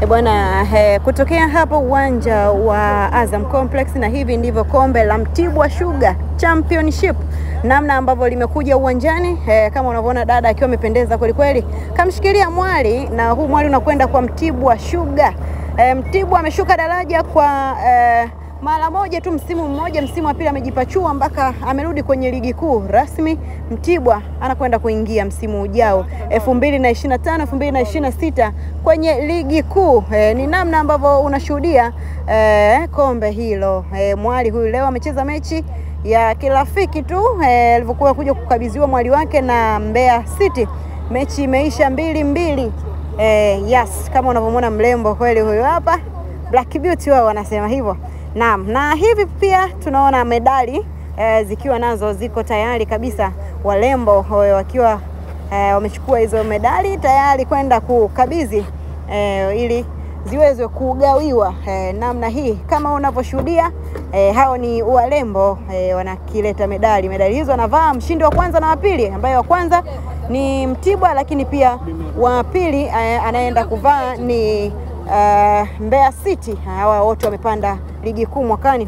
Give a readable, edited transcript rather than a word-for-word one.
Bwana, kutokea hapo uwanja wa Azam Complex, na hivi ndivyo kombe la Mtibwa Sugar Championship namna ambavyo limekuja uwanjani. Kama unavyoona dada akiwa amependeza kweli kweli, kamshikilia mwali, na huu mwali unakwenda kwa Mtibwa Sugar. Mtibwa ameshuka daraja kwa mara moja tu, msimu mmoja. Msimu wa pili amejipachua mpaka amerudi kwenye ligi kuu rasmi. Mtibwa anakwenda kuingia msimu ujao 2025 2026 kwenye ligi kuu. Ni namna ambavyo unashuhudia kombe hilo. Mwali huyu leo amecheza mechi ya kirafiki tu alivyokuwa kuja kukabidhiwa mwali wake na Mbeya City. Mechi imeisha 2-2. Yes, kama unavyomwona mrembo kweli huyu hapa, Black Beauty wao wanasema hivyo. Naam, na hivi pia tunaona medali zikiwa nazo ziko tayari kabisa, walembo wakiwa wamechukua hizo medali tayari kwenda kukabidhi ili ziweze kugawiwa namna hii. Kama unavyoshuhudia hao ni walembo wanakileta medali hizo anavaa mshindi wa kwanza na wa pili, ambaye wa kwanza ni Mtibwa, lakini pia wa pili anaenda kuvaa ni Mbeya City. Hawa wote wamepanda ligi kuu mwakani.